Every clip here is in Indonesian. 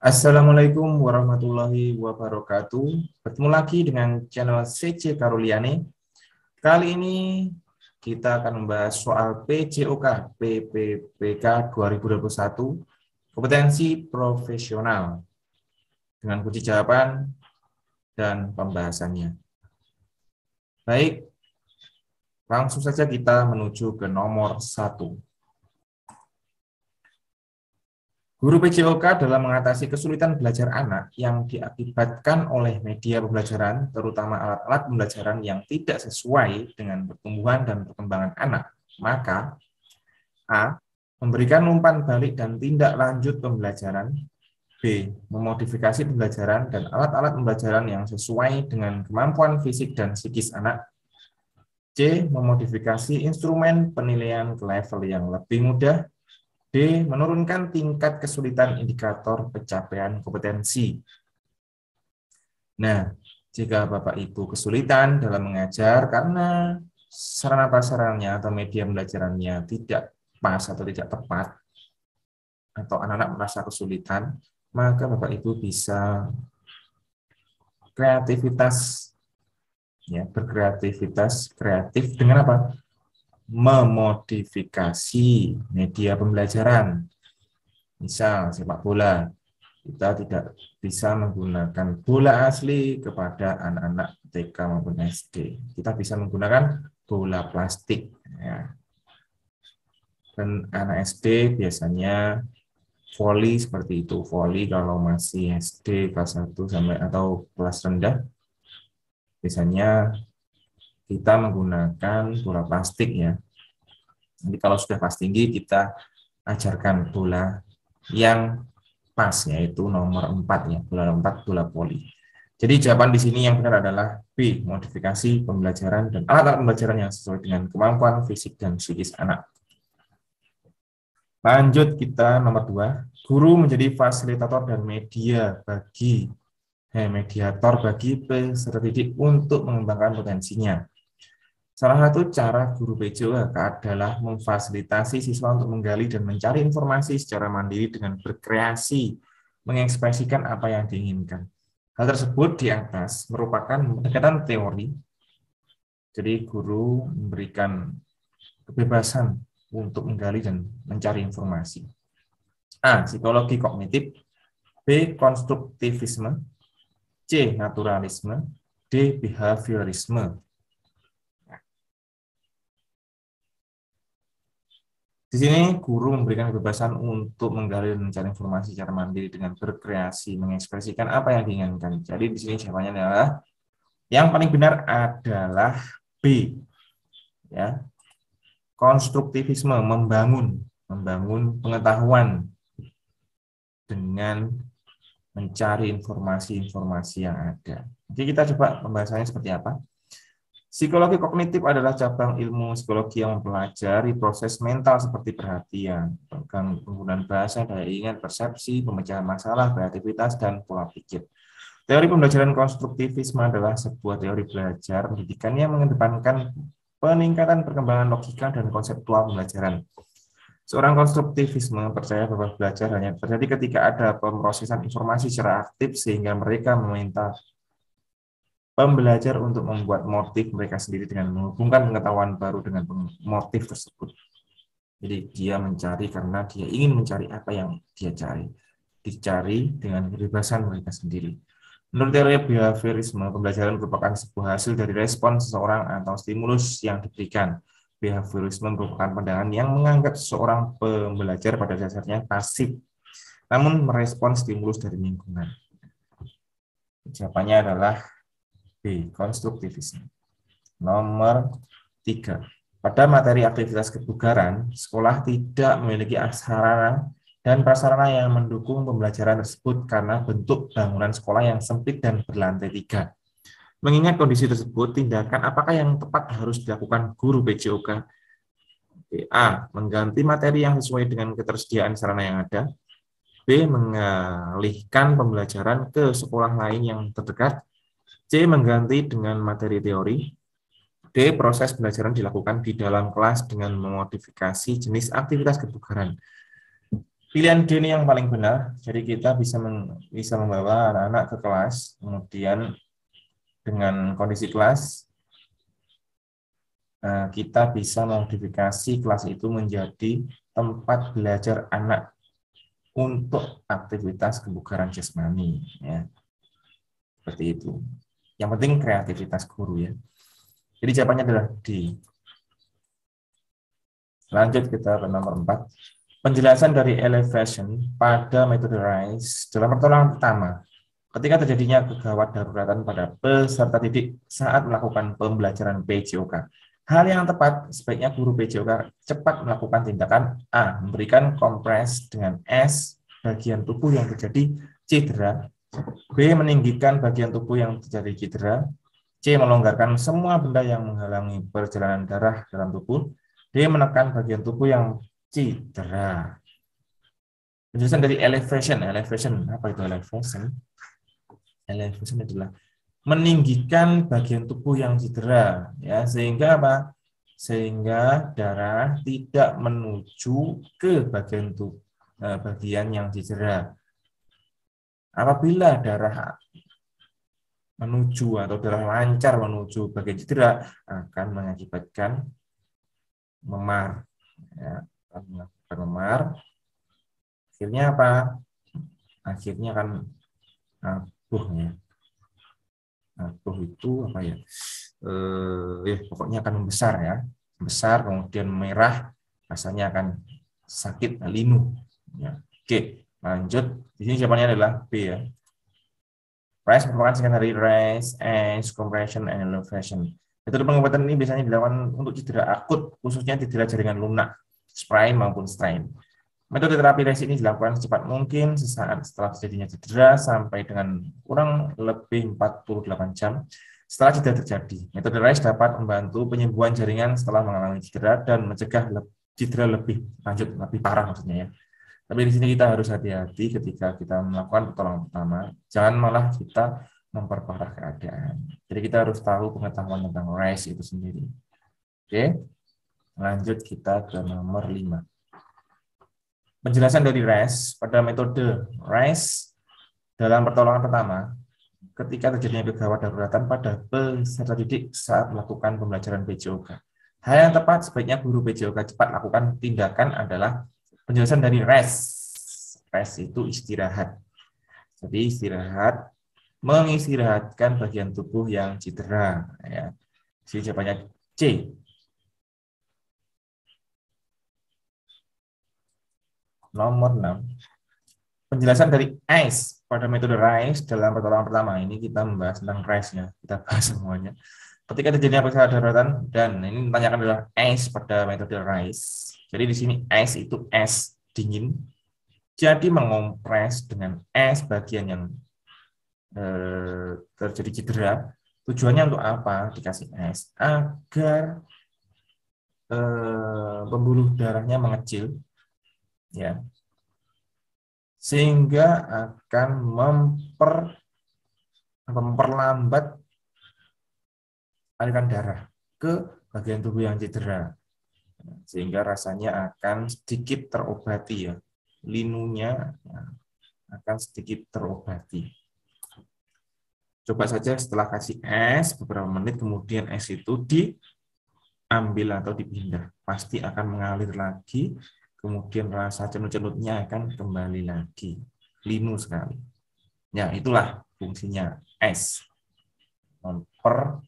Assalamualaikum warahmatullahi wabarakatuh. Bertemu lagi dengan channel CC Karuliani. Kali ini kita akan membahas soal PJOK PPPK 2021 kompetensi profesional dengan kunci jawaban dan pembahasannya. Baik, langsung saja kita menuju ke nomor 1. Guru PJOK dalam mengatasi kesulitan belajar anak yang diakibatkan oleh media pembelajaran, terutama alat-alat pembelajaran yang tidak sesuai dengan pertumbuhan dan perkembangan anak, maka A. Memberikan umpan balik dan tindak lanjut pembelajaran. B. Memodifikasi pembelajaran dan alat-alat pembelajaran yang sesuai dengan kemampuan fisik dan psikis anak. C. Memodifikasi instrumen penilaian ke level yang lebih mudah. D. Menurunkan tingkat kesulitan indikator pencapaian kompetensi. Nah, jika Bapak Ibu kesulitan dalam mengajar karena sarana prasarannya atau media pembelajarannya tidak pas atau tidak tepat, atau anak-anak merasa kesulitan, maka Bapak Ibu bisa kreativitas, ya, berkreativitas kreatif dengan apa? Memodifikasi media pembelajaran. Misal sepak bola, kita tidak bisa menggunakan bola asli kepada anak-anak TK maupun SD. Kita bisa menggunakan bola plastik. Ya. Dan anak SD biasanya voli seperti itu. Voli kalau masih SD kelas 1 sampai atau kelas rendah, biasanya kita menggunakan bola plastik ya. Jadi kalau sudah kelas tinggi kita ajarkan bola yang pas, yaitu nomor 4 ya, bola 4, bola voli. Jadi jawaban di sini yang benar adalah B, modifikasi pembelajaran dan alat-alat pembelajaran yang sesuai dengan kemampuan fisik dan psikis anak. Lanjut kita nomor 2, guru menjadi fasilitator dan mediator bagi peserta didik untuk mengembangkan potensinya. Salah satu cara guru PJOK adalah memfasilitasi siswa untuk menggali dan mencari informasi secara mandiri dengan berkreasi, mengekspresikan apa yang diinginkan. Hal tersebut di atas merupakan pendekatan teori. Jadi guru memberikan kebebasan untuk menggali dan mencari informasi. A. Psikologi kognitif. B. Konstruktivisme. C. Naturalisme. D. Behaviorisme. Di sini guru memberikan kebebasan untuk menggali dan mencari informasi secara mandiri dengan berkreasi, mengekspresikan apa yang diinginkan. Jadi di sini jawabannya adalah yang paling benar adalah B. Ya. Konstruktivisme, membangun pengetahuan dengan mencari informasi-informasi yang ada. Jadi kita coba pembahasannya seperti apa. Psikologi kognitif adalah cabang ilmu psikologi yang mempelajari proses mental seperti perhatian, penggunaan bahasa, daya ingat, persepsi, pemecahan masalah, kreativitas, dan pola pikir. Teori pembelajaran konstruktivisme adalah sebuah teori belajar pendidikan yang mengedepankan peningkatan perkembangan logika dan konseptual pembelajaran. Seorang konstruktivisme percaya bahwa belajar hanya terjadi ketika ada pemrosesan informasi secara aktif sehingga mereka meminta pembelajar untuk membuat motif mereka sendiri dengan menghubungkan pengetahuan baru dengan motif tersebut. Jadi dia mencari karena dia ingin mencari apa yang dia cari. Dicari dengan kebebasan mereka sendiri. Menurut teori behaviorisme, pembelajaran merupakan sebuah hasil dari respon seseorang atau stimulus yang diberikan. Behaviorisme merupakan pandangan yang menganggap seseorang pembelajar pada dasarnya pasif, namun merespon stimulus dari lingkungan. Jawabannya adalah B. Konstruktivisme. Nomor 3. Pada materi aktivitas kebugaran, sekolah tidak memiliki sarana dan prasarana yang mendukung pembelajaran tersebut karena bentuk bangunan sekolah yang sempit dan berlantai 3. Mengingat kondisi tersebut, tindakan apakah yang tepat harus dilakukan guru PJOK? A. Mengganti materi yang sesuai dengan ketersediaan sarana yang ada. B. Mengalihkan pembelajaran ke sekolah lain yang terdekat. C. Mengganti dengan materi teori. D. Proses pembelajaran dilakukan di dalam kelas dengan memodifikasi jenis aktivitas kebugaran. Pilihan D ini yang paling benar. Jadi kita bisa membawa anak-anak ke kelas, kemudian dengan kondisi kelas kita bisa modifikasi kelas itu menjadi tempat belajar anak untuk aktivitas kebugaran jasmani, ya. Seperti itu. Yang penting kreativitas guru, ya. Jadi jawabannya adalah D. Lanjut kita ke nomor 4. Penjelasan dari elevation pada metode RISE dalam pertolongan pertama. Ketika terjadinya kegawat daruratan pada peserta didik saat melakukan pembelajaran PJOK. Hal yang tepat, sebaiknya guru PJOK cepat melakukan tindakan A. Memberikan kompres dengan S bagian tubuh yang terjadi cedera. B. Meninggikan bagian tubuh yang terjadi cedera. C. Melonggarkan semua benda yang menghalangi perjalanan darah dalam tubuh. D. Menekan bagian tubuh yang cedera. Penjelasan dari elevation. Elevation, apa itu elevation? Elevation adalah meninggikan bagian tubuh yang cedera, ya, sehingga apa? Sehingga darah tidak menuju ke bagian yang cedera. Apabila darah menuju atau darah lancar menuju bagian cedera akan mengakibatkan memar, ya, akan mengakibatkan memar. Akhirnya apa? Akhirnya akan abuh, ya. Abuh itu apa ya? Pokoknya akan membesar, ya, besar, kemudian merah, rasanya akan sakit, linu, ya. Oke, lanjut. Di sini jawabannya adalah B, ya. RISE merupakan singkatan dari Rise, Ice, Compression, and Elevation. Metode pengobatan ini biasanya dilakukan untuk cedera akut, khususnya cedera jaringan lunak, sprain maupun strain. Metode terapi RISE ini dilakukan secepat mungkin sesaat setelah terjadinya cedera sampai dengan kurang lebih 48 jam setelah cedera terjadi. Metode RISE dapat membantu penyembuhan jaringan setelah mengalami cedera dan mencegah cedera lebih lanjut, lebih parah maksudnya, ya. Tapi di sini kita harus hati-hati ketika kita melakukan pertolongan pertama, jangan malah kita memperparah keadaan. Jadi kita harus tahu pengetahuan tentang RISE itu sendiri. Oke, lanjut kita ke nomor 5. Penjelasan dari RISE pada metode RISE dalam pertolongan pertama, ketika terjadinya kegawat daruratan pada peserta didik saat melakukan pembelajaran PJOK. Hal yang tepat sebaiknya guru PJOK cepat lakukan tindakan adalah penjelasan dari rest. Rest itu istirahat. Jadi istirahat, mengistirahatkan bagian tubuh yang cedera, ya. Jadi jawabannya C. Nomor 6. Penjelasan dari ICE pada metode RISE dalam pertolongan pertama. Ini kita membahas tentang RISE-nya. Kita bahas semuanya. Ketika terjadinya kegawat daruratan, dan ini ditanyakan adalah ICE pada metode RISE. Jadi di sini ICE itu es dingin. Jadi mengompres dengan es bagian yang terjadi cedera. Tujuannya untuk apa? Dikasih es agar pembuluh darahnya mengecil, ya, sehingga akan memperlambat aliran darah ke bagian tubuh yang cedera, sehingga rasanya akan sedikit terobati, ya, linunya akan sedikit terobati. Coba saja setelah kasih es beberapa menit kemudian es itu diambil atau dipindah, pasti akan mengalir lagi, kemudian rasa cenut-cenutnya akan kembali lagi, linu sekali. Ya, itulah fungsinya es, memperkecil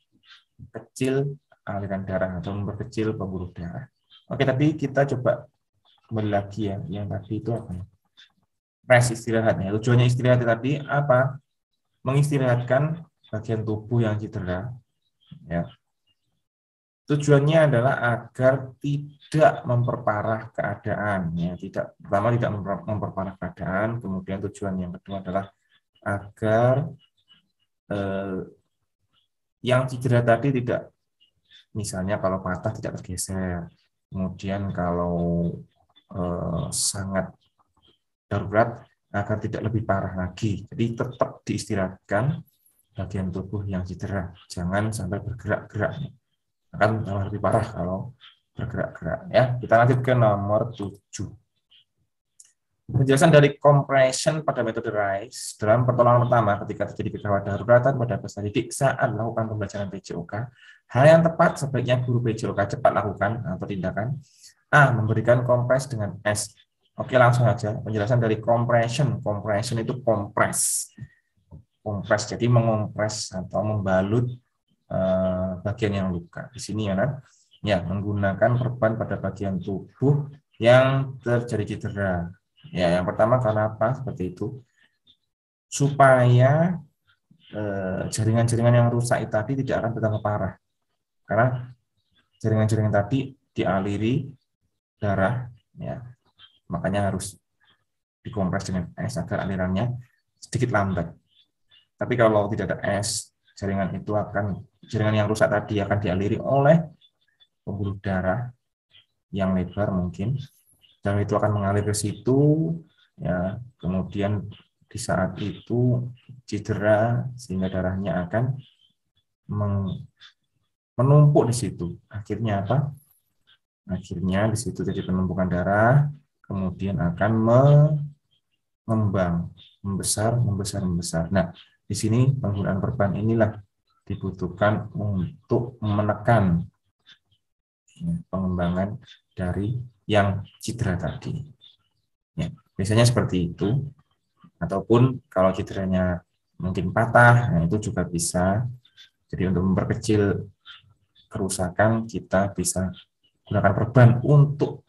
aliran darah atau memperkecil pembuluh darah. Oke, tapi kita coba kembali lagi, ya, yang tadi itu apa? Rest, istirahatnya. Tujuannya istirahat tadi apa? Mengistirahatkan bagian tubuh yang cedera, ya. Tujuannya adalah agar tidak memperparah keadaan, ya. Pertama tidak memperparah keadaan, kemudian tujuan yang kedua adalah agar yang cedera tadi tidak, misalnya kalau patah tidak tergeser, kemudian kalau sangat darurat agar tidak lebih parah lagi. Jadi tetap diistirahatkan bagian tubuh yang cedera, jangan sampai bergerak-gerak, akan lebih parah kalau bergerak-gerak, ya. Kita lanjut ke nomor 7. Penjelasan dari compression pada metode RISE dalam pertolongan pertama ketika terjadi kegawat daruratan pada peserta didik saat melakukan pembelajaran PJOK, hal yang tepat sebaiknya guru PJOK cepat lakukan atau tindakan A. Memberikan kompres dengan S. Oke, langsung aja penjelasan dari compression. Compression itu kompres, jadi mengompres atau membalut bagian yang luka. Di sini ya, kan? Ya, menggunakan perban pada bagian tubuh yang terjadi cedera. Ya, yang pertama karena apa? Seperti itu. Supaya jaringan-jaringan yang rusak itu tadi tidak akan bertambah parah. Karena jaringan-jaringan tadi dialiri darah, ya. Makanya harus dikompres dengan es agar alirannya sedikit lambat. Tapi kalau tidak ada es, jaringan yang rusak tadi akan dialiri oleh pembuluh darah yang lebar mungkin, dan itu akan mengalir ke situ, ya. Kemudian di saat itu cedera sehingga darahnya akan menumpuk di situ. Akhirnya apa? Akhirnya di situ jadi penumpukan darah, kemudian akan mengembang, membesar. Nah, di sini penggunaan perban inilah dibutuhkan untuk menekan pengembangan dari yang cedera tadi. Ya, biasanya seperti itu. Ataupun kalau cederanya mungkin patah, nah itu juga bisa. Jadi untuk memperkecil kerusakan, kita bisa gunakan perban untuk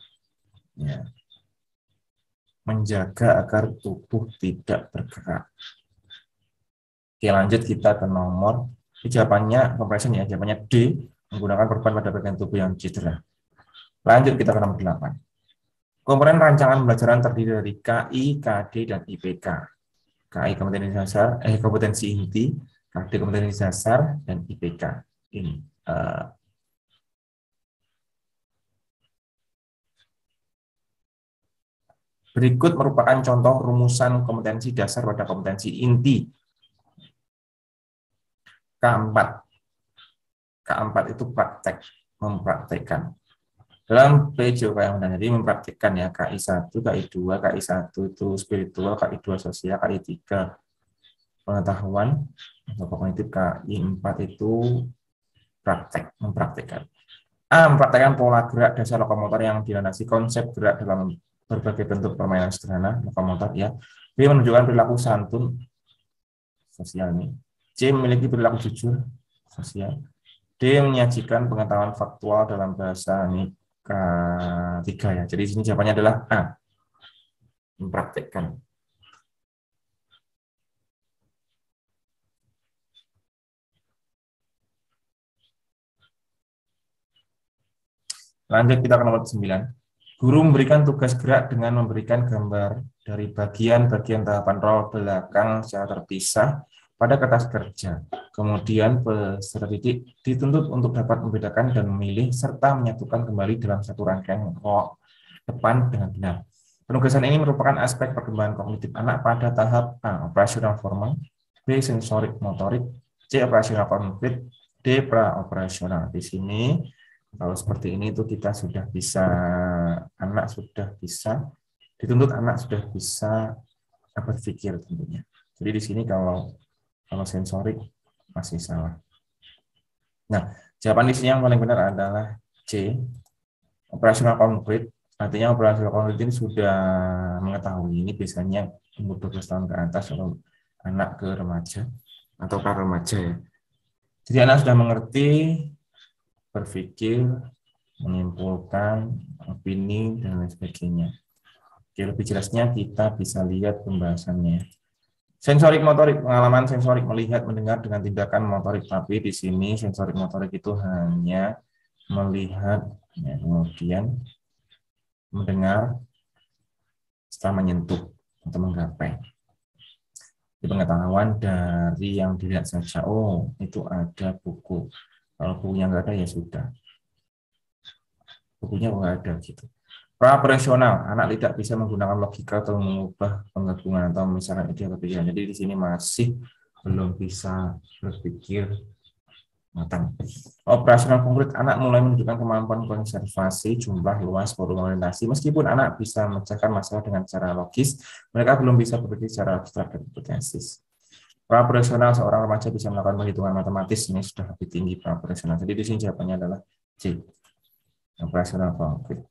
menjaga agar tubuh tidak bergerak. Oke, lanjut kita ke nomor. Jawabannya compression ya, jawabannya D, menggunakan perban pada bagian tubuh yang cedera. Lanjut kita ke nomor 8. Komponen rancangan pembelajaran terdiri dari KI, KD, dan IPK. KI kompetensi inti, KD kompetensi dasar, dan IPK. Ini berikut merupakan contoh rumusan kompetensi dasar pada kompetensi inti. K4 itu praktek, mempraktekkan. Dalam PJOK yang jadi mempraktikkan ya, KI1, KI2, KI1 itu spiritual, KI2 sosial, KI3 pengetahuan atau kognitif, KI4 itu praktek, mempraktikkan. A. Mempraktikkan pola gerak dasar lokomotor yang dilandasi konsep gerak dalam berbagai bentuk permainan sederhana lokomotor ya. B. Menunjukkan perilaku santun sosial ini. C. Memiliki perilaku jujur sosial. D. Menyajikan pengetahuan faktual dalam bahasa ini. K3 ya. Jadi di sini jawabannya adalah A. Mempraktekkan. Lanjut kita ke nomor 9. Guru memberikan tugas gerak dengan memberikan gambar dari bagian-bagian tahapan rol belakang secara terpisah pada kertas kerja. Kemudian peserta didik dituntut untuk dapat membedakan dan memilih serta menyatukan kembali dalam satu rangkaian rol depan dengan benar. Penugasan ini merupakan aspek perkembangan kognitif anak pada tahap A. Operasional formal, B. Sensorik motorik, C. Operasional konkret, D. Pra-operasional. Di sini kalau seperti ini itu kita sudah bisa, dituntut anak sudah bisa berpikir tentunya. Jadi di sini kalau sensorik masih salah. Nah, jawaban di sini yang paling benar adalah C. Operasional konkret. Artinya operasional konkret ini sudah mengetahui, ini biasanya umur 12 tahun ke atas atau anak ke remaja atau pra remaja ya. Jadi anak sudah mengerti, berpikir, menyimpulkan, opini, dan lain sebagainya. Oke, lebih jelasnya kita bisa lihat pembahasannya. Sensorik motorik, pengalaman sensorik melihat, mendengar dengan tindakan motorik, tapi di sini sensorik motorik itu hanya melihat, ya, kemudian mendengar setelah menyentuh atau menggapai. Di pengetahuan dari yang dilihat saja, oh itu ada buku. Kalau bukunya nggak ada ya sudah. Bukunya nggak ada gitu. Pra-operasional, anak tidak bisa menggunakan logika atau mengubah penggabungan atau misalnya ide atau pikiran. Jadi di sini masih belum bisa berpikir matang. Operasional konkret, anak mulai menunjukkan kemampuan konservasi jumlah luas volume orientasi. Meskipun anak bisa memecahkan masalah dengan cara logis, mereka belum bisa berpikir secara abstrak dan hipotesis. Operasional, seorang remaja bisa melakukan perhitungan matematis, ini sudah lebih tinggi operasional. Jadi di sini jawabannya adalah C. Operasional konkret.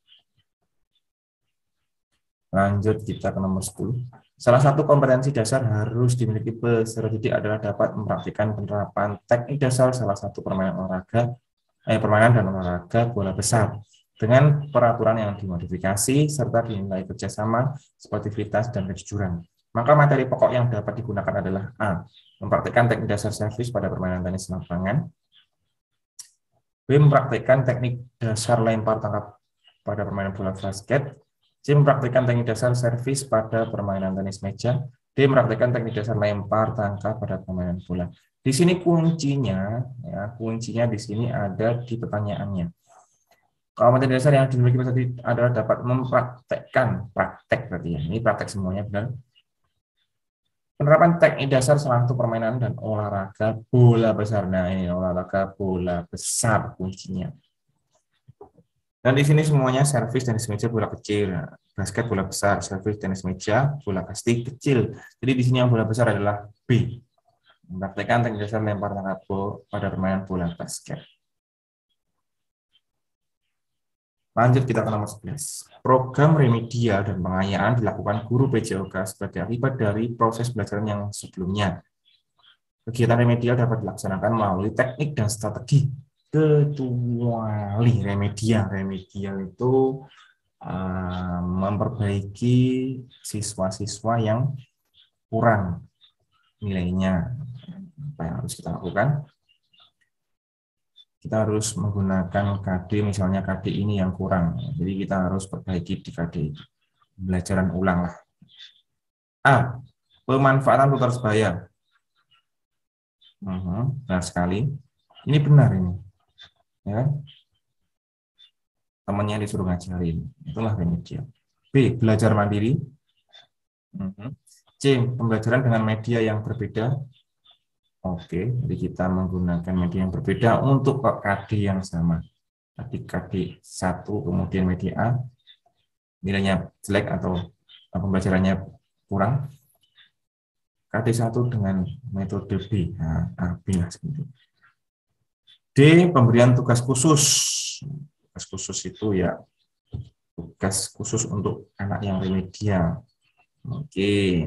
Lanjut kita ke nomor 10. Salah satu kompetensi dasar harus dimiliki peserta didik adalah dapat mempraktikkan penerapan teknik dasar salah satu permainan dan olahraga bola besar dengan peraturan yang dimodifikasi serta dinilai kerjasama, sportivitas, dan kejujuran. Maka materi pokok yang dapat digunakan adalah A. Mempraktikkan teknik dasar servis pada permainan tenis lapangan. B. Mempraktikkan teknik dasar lempar tangkap pada permainan bola basket. C. Mempraktikkan teknik dasar servis pada permainan tenis meja. D. Mempraktikkan teknik dasar lempar tangkap pada permainan bola. Di sini kuncinya di sini ada di pertanyaannya. Kalau materi dasar yang dimiliki peserta adalah dapat mempraktekkan, praktek berarti ya. Ini praktek semuanya benar. Penerapan teknik dasar salah satu permainan dan olahraga bola besar. Nah, ini olahraga bola besar kuncinya. Dan di sini semuanya servis tenis meja bola kecil, basket bola besar, servis tenis meja bola kasti kecil. Jadi di sini yang bola besar adalah B. Mempraktikkan teknik dasar lempar tangkap pada permainan bola basket. Lanjut kita ke nomor 11. Program remedial dan pengayaan dilakukan guru PJOK sebagai akibat dari proses pembelajaran yang sebelumnya. Kegiatan remedial dapat dilaksanakan melalui teknik dan strategi kecuali remedial. Remedial itu memperbaiki siswa-siswa yang kurang nilainya. Apa yang harus kita lakukan? Kita harus menggunakan KD, misalnya KD ini yang kurang. Jadi kita harus perbaiki di KD. Pembelajaran ulang lah. A. Pemanfaatan tutor sebaya. Benar sekali. Ini benar ini. Ya. Temannya disuruh ngajarin. Itulah remedial. B. Belajar mandiri. C. Pembelajaran dengan media yang berbeda. Oke, jadi kita menggunakan media yang berbeda untuk KD yang sama. Tadi KD 1, kemudian media A, nilainya jelek atau pembelajarannya kurang. KD 1 dengan metode B, nah, B lah seperti. D. Pemberian tugas khusus. Tugas khusus itu ya tugas khusus untuk anak yang remedial. Oke.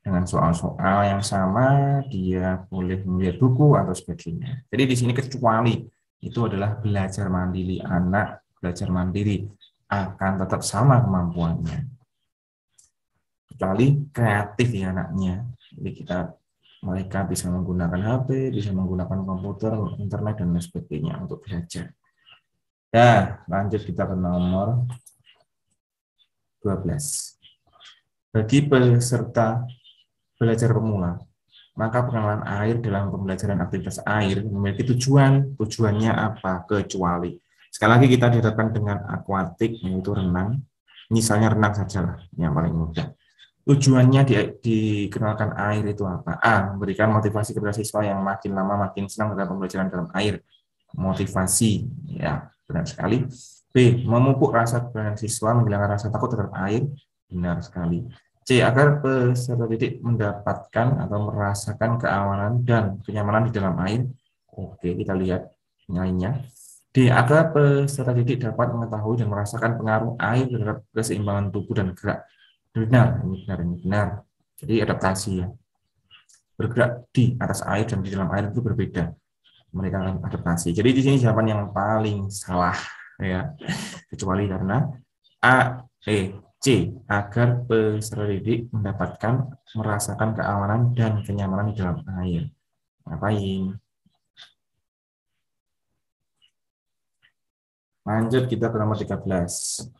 Dengan soal-soal yang sama, dia boleh melihat buku atau sebagainya. Jadi di sini kecuali itu adalah belajar mandiri. Anak belajar mandiri akan tetap sama kemampuannya. Kecuali kreatif ya anaknya. Jadi mereka bisa menggunakan HP, bisa menggunakan komputer, internet, dan lain sebagainya untuk belajar. Ya, lanjut kita ke nomor 12. Bagi peserta belajar pemula, maka pengenalan air dalam pembelajaran aktivitas air memiliki tujuan. Tujuannya apa? Kecuali. Sekali lagi kita dihadapkan dengan akuatik, yaitu renang. Misalnya renang sajalah, yang paling mudah. Tujuannya dikenalkan air itu apa? A. Memberikan motivasi kepada siswa yang makin lama makin senang dalam pembelajaran dalam air. Motivasi, ya benar sekali. B. Memupuk rasa keberanian siswa, menghilangkan rasa takut terhadap air. Benar sekali. C. Agar peserta didik mendapatkan atau merasakan keamanan dan kenyamanan di dalam air. Oke, kita lihat lainnya. D. Agar peserta didik dapat mengetahui dan merasakan pengaruh air terhadap keseimbangan tubuh dan gerak. Benar, ini benar. Jadi adaptasi ya. Bergerak di atas air dan di dalam air itu berbeda. Mereka akan adaptasi. Jadi di sini jawaban yang paling salah ya. Kecuali karena A, C. Agar peserta didik mendapatkan, merasakan keamanan dan kenyamanan di dalam air. Ngapain? Lanjut kita ke nomor 13.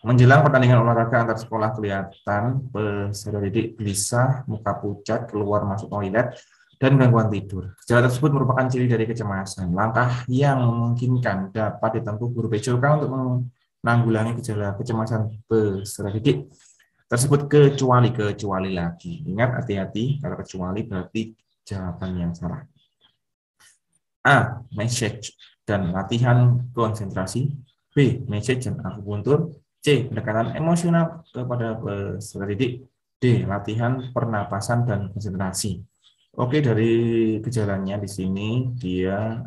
Menjelang pertandingan olahraga antar sekolah kelihatan peserta didik gelisah, muka pucat, keluar masuk toilet, dan gangguan tidur. Gejala tersebut merupakan ciri dari kecemasan. Langkah yang memungkinkan dapat ditempuh guru PJOK untuk menanggulangi gejala kecemasan peserta didik tersebut kecuali lagi. Ingat hati-hati, kalau kecuali berarti jawaban yang salah. A. Message dan latihan konsentrasi. B. Message dan akupuntur. C. Pendekatan emosional kepada peserta didik. D. Latihan pernapasan dan konsentrasi. Oke, dari gejalanya di sini dia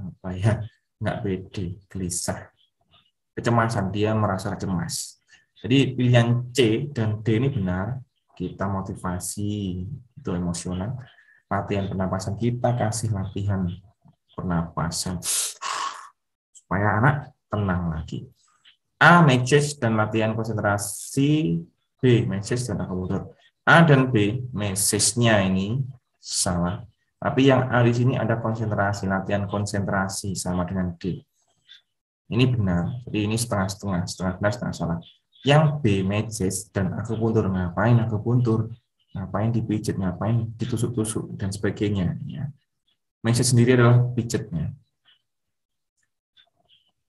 apa ya? Nggak pede, gelisah, kecemasan, dia merasa cemas. Jadi pilihan C dan D ini benar. Kita motivasi itu emosional. Latihan pernapasan, kita kasih latihan pernapasan supaya anak tenang lagi. A. Message dan latihan konsentrasi. B. Message dan akupuntur. A dan B, message-nya ini salah. Tapi yang A di sini ada konsentrasi, latihan konsentrasi sama dengan D. Ini benar. Jadi ini setengah-setengah, setengah benar, setengah salah. Yang B, message dan akupuntur. Ngapain akupuntur? Ngapain dipijit? Ngapain ditusuk-tusuk? Dan sebagainya. Ya. Message sendiri adalah pijatnya.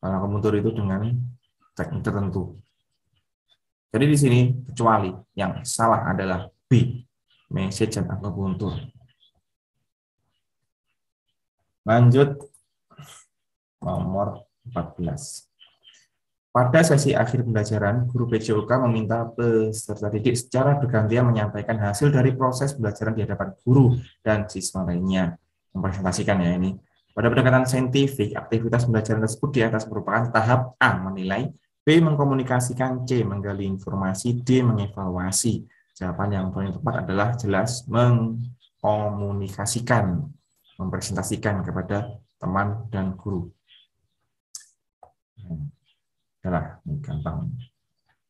Kalau akupuntur itu dengan teknik tertentu. Jadi di sini kecuali yang salah adalah B, message dan akupuntur. Lanjut nomor 14. Pada sesi akhir pembelajaran, guru PJOK meminta peserta didik secara bergantian menyampaikan hasil dari proses pembelajaran di hadapan guru dan siswa lainnya. Mempresentasikan ya ini. Pada pendekatan saintifik, aktivitas pembelajaran tersebut di atas merupakan tahap A, menilai, B, mengkomunikasikan, C, menggali informasi, D, mengevaluasi. Jawaban yang paling tepat adalah jelas mengkomunikasikan, mempresentasikan kepada teman dan guru. Adalah gampang.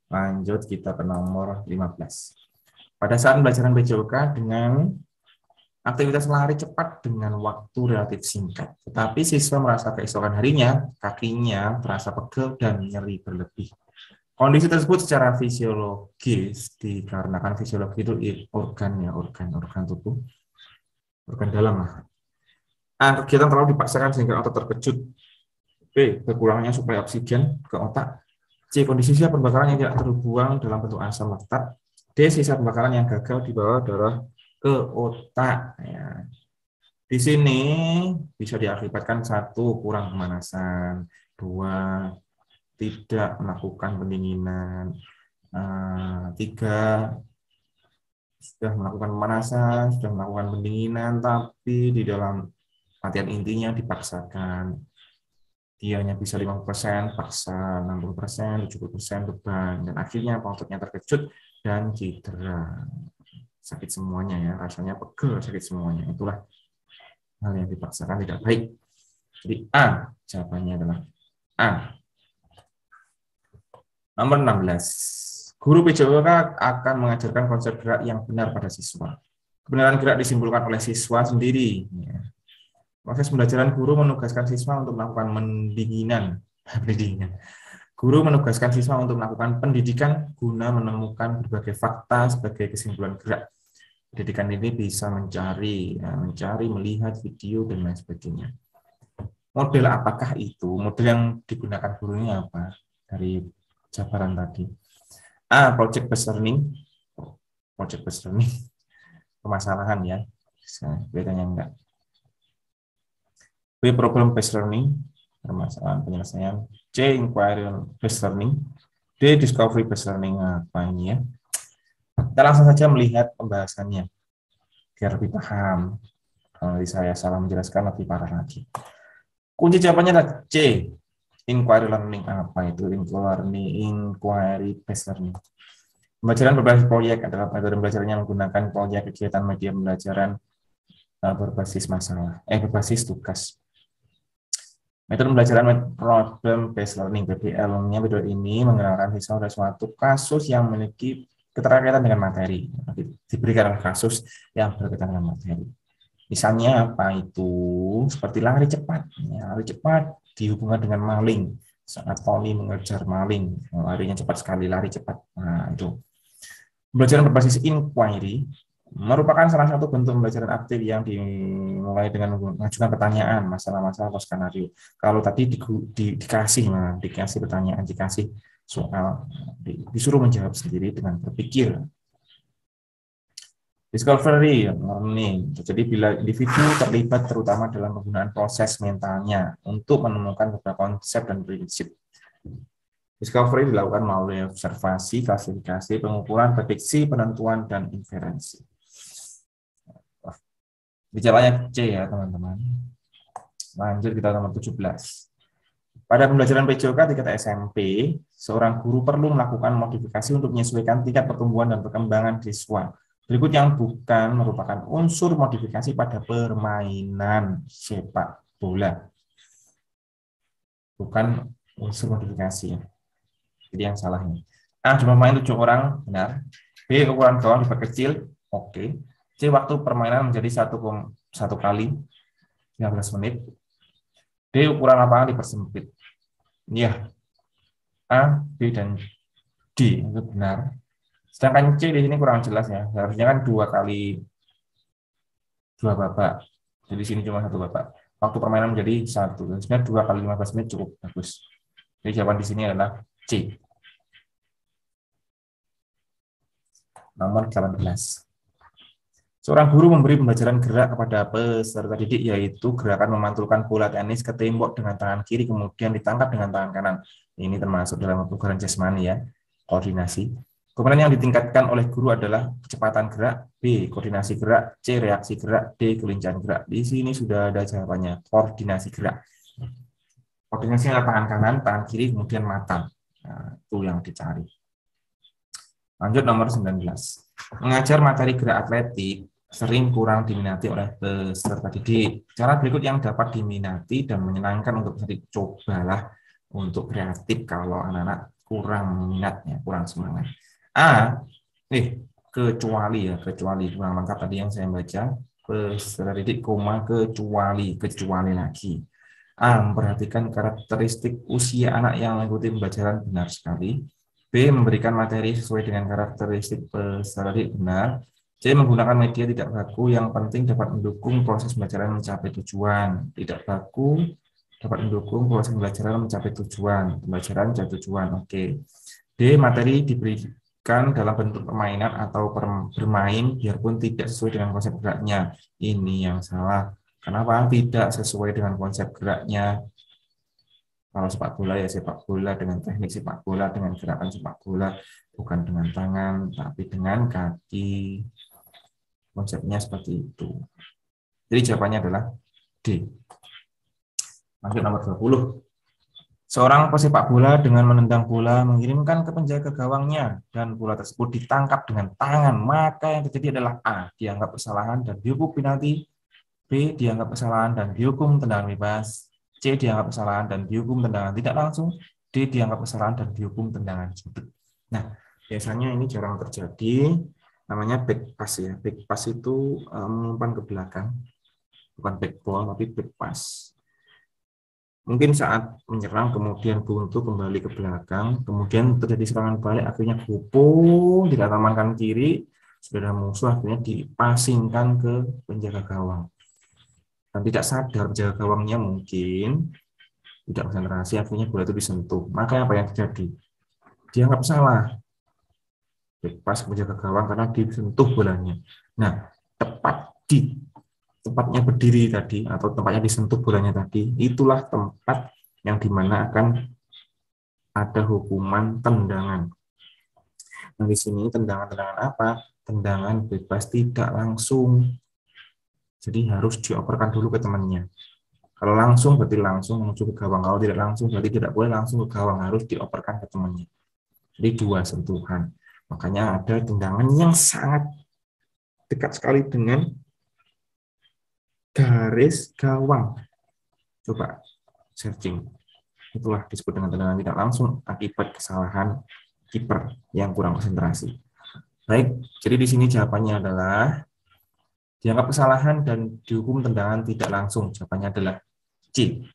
Lanjut kita ke nomor 15. Pada saat pembelajaran PJOK dengan aktivitas lari cepat dengan waktu relatif singkat, tetapi siswa merasa keesokan harinya kakinya terasa pegel dan nyeri berlebih. Kondisi tersebut secara fisiologis dikarenakan fisiologi itu organ tubuh, organ dalam lah. A. Kegiatan terlalu dipaksakan sehingga otot terkejut. B. Berkurangnya suplai oksigen ke otak. C. Kondisi sisa pembakaran yang tidak terbuang dalam bentuk asam laktat. D. Sisa pembakaran yang gagal dibawa darah ke otak. Ya. Di sini bisa diakibatkan 1. Kurang pemanasan, 2. Tidak melakukan pendinginan, 3. Sudah melakukan pemanasan, sudah melakukan pendinginan, tapi di dalam latihan intinya dipaksakan. Dianya bisa 50%, paksa 60%, 70% beban, dan akhirnya ototnya terkejut dan cedera. Sakit semuanya ya, rasanya pegel, sakit semuanya. Itulah hal yang dipaksakan tidak baik. Jadi A, jawabannya adalah A. Nomor 16. Guru PJOK akan mengajarkan konsep gerak yang benar pada siswa. Kebenaran gerak disimpulkan oleh siswa sendiri. Proses pembelajaran, guru menugaskan siswa untuk melakukan pendinginan. Guru menugaskan siswa untuk melakukan pendidikan guna menemukan berbagai fakta sebagai kesimpulan gerak. Pendidikan ini bisa mencari, melihat video, dan lain sebagainya. Model apakah itu? Model yang digunakan gurunya apa? Dari jabaran tadi. A. Project-based learning. Project-based learning. Permasalahan ya. Bedanya enggak. B. Problem-based learning. Permasalahan penyelesaian. C. Inquiry-based learning. D. Discovery-based learning. Apa ini ya? Kita langsung saja melihat pembahasannya biar lebih paham. Kalau saya salah menjelaskan lebih parah lagi. Kunci jawabannya adalah C. Inquiry learning. Apa itu inquiry based learning? Pembelajaran berbasis proyek adalah metode belajar yang menggunakan proyek, kegiatan, media pembelajaran berbasis masalah, berbasis tugas. Metode pembelajaran problem based learning (PBL)-nya metode ini mengenalkan siswa pada suatu kasus yang memiliki keterkaitan dengan materi, diberikan kasus yang berkaitan dengan materi. Misalnya apa itu? Seperti lari cepat. Ya, lari cepat dihubungkan dengan maling. Saat Tony mengejar maling, larinya cepat sekali, lari cepat. Nah, itu. Pembelajaran berbasis inquiry merupakan salah satu bentuk pembelajaran aktif yang dimulai dengan mengajukan pertanyaan, masalah-masalah atau skenario. Kalau tadi dikasih pertanyaan, dikasih soal, disuruh menjawab sendiri dengan berpikir. Discovery learning. Jadi bila individu terlibat terutama dalam penggunaan proses mentalnya untuk menemukan beberapa konsep dan prinsip. Discovery dilakukan melalui observasi, klasifikasi, pengukuran, prediksi, penentuan, dan inferensi. Bicaranya C ya teman-teman. Lanjut kita nomor 17. Pada pembelajaran PJOK tingkat SMP, seorang guru perlu melakukan modifikasi untuk menyesuaikan tingkat pertumbuhan dan perkembangan siswa. Berikut yang bukan merupakan unsur modifikasi pada permainan sepak bola. Bukan unsur modifikasi. Jadi yang salah ini. A. Jumlah pemain 7 orang, benar. B. Ukuran gawang diperkecil, oke. C. Waktu permainan menjadi 1 kali 15 menit. D. Ukuran lapangan dipersempit. Ya. A, B, dan D itu benar. Sedangkan C di sini kurang jelas ya. Harusnya kan 2 kali 2 babak. Jadi di sini cuma 1 babak. Waktu permainan menjadi 1. Dan sebenarnya 2 kali 15 menit cukup bagus. Jadi jawaban di sini adalah C. Nomor 18. Seorang guru memberi pembelajaran gerak kepada peserta didik, yaitu gerakan memantulkan bola tenis ke tembok dengan tangan kiri, kemudian ditangkap dengan tangan kanan. Ini termasuk dalam kebugaran jasmani ya, koordinasi. Kemudian yang ditingkatkan oleh guru adalah kecepatan gerak, B, koordinasi gerak, C, reaksi gerak, D, kelincahan gerak. Di sini sudah ada jawabannya, koordinasi gerak. Koordinasi adalah tangan kanan, tangan kiri, kemudian mata. Nah, itu yang dicari. Lanjut nomor 19. Mengajar materi gerak atletik sering kurang diminati oleh peserta didik. Cara berikut yang dapat diminati dan menyenangkan untuk peserta didik. Cobalah untuk kreatif kalau anak-anak kurang minatnya, kurang semangat. A. Kecuali kurang lengkap tadi yang saya baca. Peserta didik, kecuali lagi. A. Memperhatikan karakteristik usia anak yang mengikuti pembelajaran, benar sekali. B. Memberikan materi sesuai dengan karakteristik peserta didik, benar. C. Menggunakan media tidak baku yang penting dapat mendukung proses pembelajaran mencapai tujuan. Tidak baku dapat mendukung proses pembelajaran mencapai tujuan. Pembelajaran mencapai tujuan. Oke. D. Materi diberikan dalam bentuk permainan atau bermain biarpun tidak sesuai dengan konsep geraknya. Ini yang salah. Kenapa tidak sesuai dengan konsep geraknya? Kalau sepak bola ya sepak bola dengan teknik sepak bola, dengan gerakan sepak bola, bukan dengan tangan, tapi dengan kaki. Konsepnya seperti itu. Jadi jawabannya adalah D. Lanjut nomor 20. Seorang pesepak bola dengan menendang bola mengirimkan ke penjaga gawangnya dan bola tersebut ditangkap dengan tangan. Maka yang terjadi adalah A. Dianggap kesalahan dan dihukum penalti. B. Dianggap kesalahan dan dihukum tendangan bebas. C. Dianggap kesalahan dan dihukum tendangan tidak langsung. D. Dianggap kesalahan dan dihukum tendangan sudut. Nah, biasanya ini jarang terjadi. Namanya back pass ya. Back pass itu mengumpan ke belakang. Bukan back ball, tapi back pass. Mungkin saat menyerang, kemudian buntu kembali ke belakang, kemudian terjadi serangan balik, akhirnya gopo, tidak amankan kiri, sudah ada musuh, akhirnya dipasingkan ke penjaga gawang. Dan tidak sadar penjaga gawangnya mungkin tidak konsentrasi, akhirnya bola itu disentuh. Maka apa yang terjadi? Dianggap salah. Pas penjaga gawang karena disentuh bolanya. Nah, tempatnya berdiri tadi atau tempatnya disentuh bolanya tadi, itulah tempat yang dimana akan ada hukuman tendangan. Nah, di sini tendangan apa? Tendangan bebas tidak langsung. Jadi harus dioperkan dulu ke temannya. Kalau langsung berarti langsung menuju ke gawang. Kalau tidak langsung berarti tidak boleh langsung ke gawang, harus dioperkan ke temannya. Jadi 2 sentuhan. Makanya ada tendangan yang sangat dekat sekali dengan garis gawang. Coba searching. Itulah disebut dengan tendangan tidak langsung akibat kesalahan kiper yang kurang konsentrasi. Baik, jadi di sini jawabannya adalah dianggap kesalahan dan dihukum tendangan tidak langsung. Jawabannya adalah C.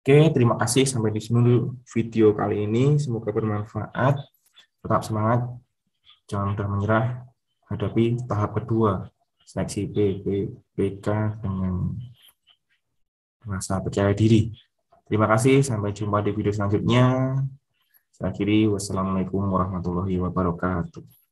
Oke, terima kasih. Sampai di sini dulu video kali ini. Semoga bermanfaat. Tetap semangat. Jangan mudah menyerah. Hadapi tahap kedua. Seleksi PK dengan rasa percaya diri. Terima kasih. Sampai jumpa di video selanjutnya. Saya akhiri. Wassalamualaikum warahmatullahi wabarakatuh.